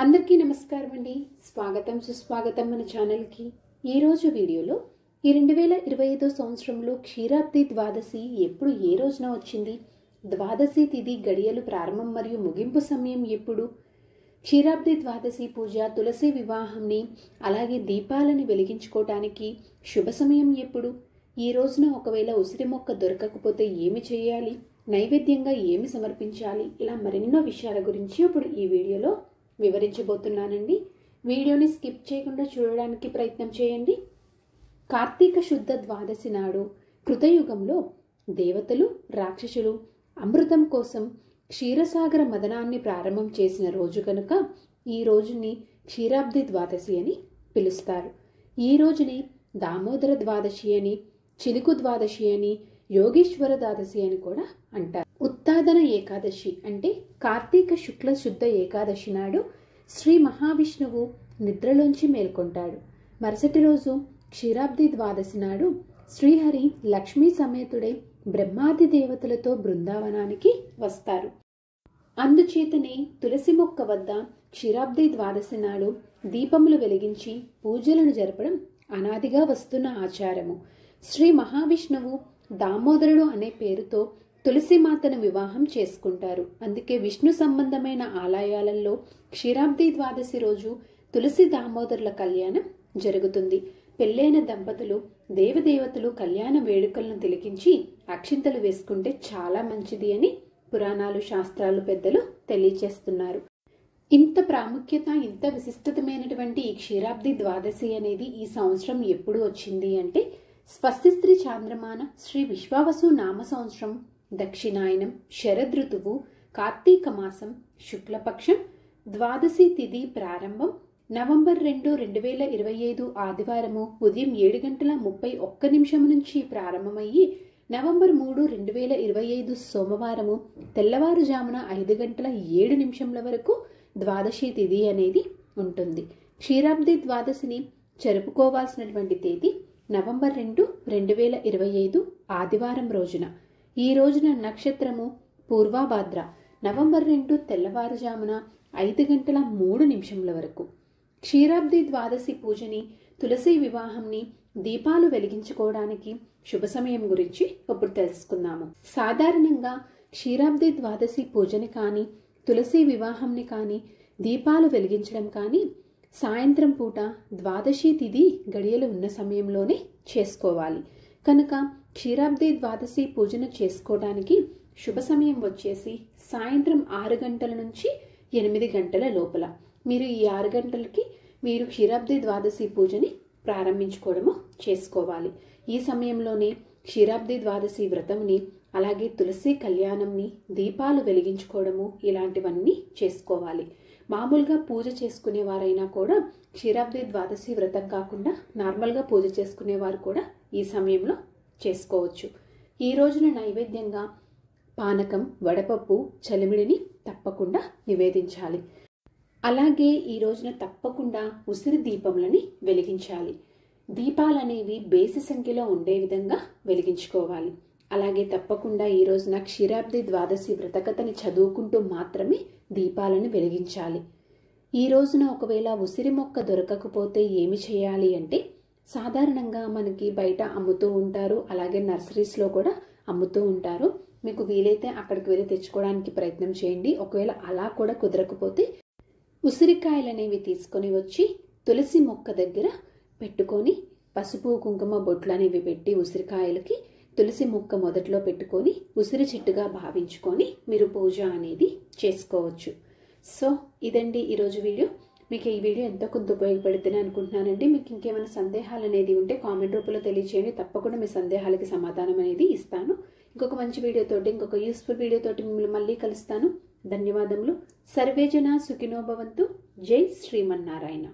అందరికీ నమస్కారం అండి. స్వాగతం సుస్వాగతం మన ఛానల్కి. ఈరోజు వీడియోలో ఈ 2025 సంవత్సరంలో క్షీరాబ్ది ద్వాదశి ఎప్పుడు ఏ రోజున వచ్చింది, ద్వాదశి తిథి గడియలు ప్రారంభం మరియు ముగింపు సమయం ఎప్పుడు, క్షీరాబ్ది ద్వాదశి పూజ, తులసి వివాహంని అలాగే దీపాలని వెలిగించుకోవటానికి శుభ సమయం ఎప్పుడు, ఈ రోజున ఒకవేళ ఉసిరి మొక్క దొరకకపోతే ఏమి చేయాలి, నైవేద్యంగా ఏమి సమర్పించాలి, ఇలా మరెన్నో విషయాల గురించి ఇప్పుడు ఈ వీడియోలో వివరించబోతున్నానండి. వీడియోని స్కిప్ చేయకుండా చూడడానికి ప్రయత్నం చేయండి. కార్తీక శుద్ధ ద్వాదశి నాడు కృతయుగంలో దేవతలు రాక్షసులు అమృతం కోసం క్షీరసాగర మదనాన్ని ప్రారంభం చేసిన రోజు కనుక ఈ రోజుని క్షీరాబ్ది ద్వాదశి అని పిలుస్తారు. ఈ రోజుని దామోదర ద్వాదశి అని, చిలుకు ద్వాదశి అని, యోగేశ్వర ద్వాదశి అని కూడా అంటారు. ఉత్తాదన ఏకాదశి అంటే కార్తీక శుక్ల శుద్ధ ఏకాదశి నాడు శ్రీ మహావిష్ణువు నిద్రలోంచి మేల్కొంటాడు. మరుసటి రోజు క్షీరాబ్ది ద్వాదశి నాడు శ్రీహరి లక్ష్మీ సమేతుడై బ్రహ్మాది దేవతలతో బృందావనానికి వస్తారు. అందుచేతనే తులసి మొక్క వద్ద క్షీరాబ్ది ద్వాదశి నాడు దీపములు వెలిగించి పూజలను జరపడం అనాదిగా వస్తున్న ఆచారము. శ్రీ మహావిష్ణువు దామోదరుడు అనే పేరుతో తులసిమాతను వివాహం చేసుకుంటారు. అందుకే విష్ణు సంబంధమైన ఆలయాలలో క్షీరాబ్ది ద్వాదశి రోజు తులసి దామోదరుల కళ్యాణం జరుగుతుంది. పెళ్ళైన దంపతులు దేవదేవతలు కళ్యాణ వేడుకలను తిలకించి అక్షింతలు వేసుకుంటే చాలా మంచిది అని పురాణాలు శాస్త్రాలు పెద్దలు తెలియచేస్తున్నారు. ఇంత ప్రాముఖ్యత, ఇంత విశిష్టతమైనటువంటి ఈ క్షీరాబ్ది ద్వాదశి అనేది ఈ సంవత్సరం ఎప్పుడు వచ్చింది అంటే స్వస్తిస్త్రీ చాంద్రమాన శ్రీ విశ్వావసు నామ సంవత్సరం దక్షిణాయనం శరదృతువు కార్తీక మాసం శుక్లపక్షం ద్వాదశి తిథి ప్రారంభం నవంబర్ 2, 2025 ఆదివారము ఉదయం 7:31 నుంచి ప్రారంభమయ్యి నవంబర్ 3, 2025 సోమవారము తెల్లవారుజామున 5:07 వరకు ద్వాదశి తిథి అనేది ఉంటుంది. క్షీరాబ్ది ద్వాదశిని జరుపుకోవాల్సినటువంటి తేదీ నవంబర్ 2, 2025 ఆదివారం రోజున. ఈ రోజున నక్షత్రము పూర్వాభాద్ర. నవంబర్ 2 తెల్లవారుజామున 5:03 వరకు. క్షీరాబ్ది ద్వాదశి పూజని, తులసి వివాహంని, దీపాలు వెలిగించుకోవడానికి శుభ సమయం గురించి ఇప్పుడు తెలుసుకుందాము. సాధారణంగా క్షీరాబ్ది ద్వాదశి పూజని కానీ, తులసి వివాహంని కానీ, దీపాలు వెలిగించడం కానీ సాయంత్రం పూట ద్వాదశి తిథి గడియలు ఉన్న సమయంలోనే చేసుకోవాలి. కనుక క్షీరాబ్ది ద్వాదశి పూజను చేసుకోవడానికి శుభ సమయం వచ్చేసి సాయంత్రం 6 గంటల నుంచి 8 గంటల లోపల. మీరు ఈ 6 గంటలకి మీరు క్షీరాబ్ది ద్వాదశి పూజని ప్రారంభించుకోవడము చేసుకోవాలి. ఈ సమయంలోనే క్షీరాబ్ది ద్వాదశి వ్రతంని అలాగే తులసి కళ్యాణంని, దీపాలు వెలిగించుకోవడము ఇలాంటివన్నీ చేసుకోవాలి. మామూలుగా పూజ చేసుకునేవారైనా కూడా క్షీరాబ్ది ద్వాదశి వ్రతం కాకుండా నార్మల్గా పూజ చేసుకునేవారు కూడా ఈ సమయంలో చేసుకోవచ్చు. ఈ రోజున నైవేద్యంగా పానకం, వడపప్పు, చలిమిడిని తప్పకుండా నివేదించాలి. అలాగే ఈ రోజున తప్పకుండా ఉసిరి దీపములని వెలిగించాలి. దీపాలనేవి బేసి సంఖ్యలో ఉండే విధంగా వెలిగించుకోవాలి. అలాగే తప్పకుండా ఈ రోజున క్షీరాబ్ది ద్వాదశి వ్రతకథని చదువుకుంటూ మాత్రమే దీపాలను వెలిగించాలి. ఈ రోజున ఒకవేళ ఉసిరి మొక్క దొరకకపోతే ఏమి చేయాలి అంటే సాధారణంగా మనకి బయట అమ్ముతూ ఉంటారు, అలాగే నర్సరీస్లో కూడా అమ్ముతూ ఉంటారు. మీకు వీలైతే అక్కడికి వెళ్ళి తెచ్చుకోవడానికి ప్రయత్నం చేయండి. ఒకవేళ అలా కూడా కుదరకపోతే ఉసిరికాయలు అనేవి తీసుకొని వచ్చి తులసి మొక్క దగ్గర పెట్టుకొని పసుపు కుంకుమ బొట్లు అనేవి పెట్టి ఉసిరికాయలకి తులసి మొక్క మొదట్లో పెట్టుకొని ఉసిరి చెట్టుగా భావించుకొని మీరు పూజ అనేది చేసుకోవచ్చు. సో ఇదండి ఈరోజు వీడియో. మీకు ఈ వీడియో ఎంతో కొంత ఉపయోగపడుతుంది అనుకుంటున్నానండి. మీకు ఇంకేమైనా సందేహాలు అనేది ఉంటే కామెంట్ రూపంలో తెలియచేయండి. తప్పకుండా మీ సందేహాలకి సమాధానం అనేది ఇస్తాను. ఇంకొక మంచి వీడియోతోటి, ఇంకొక యూస్ఫుల్ వీడియోతోటి మిమ్మల్ని మళ్ళీ కలుస్తాను. ధన్యవాదములు. సర్వేజన సుఖినో భవంతు. జై శ్రీమన్నారాయణ.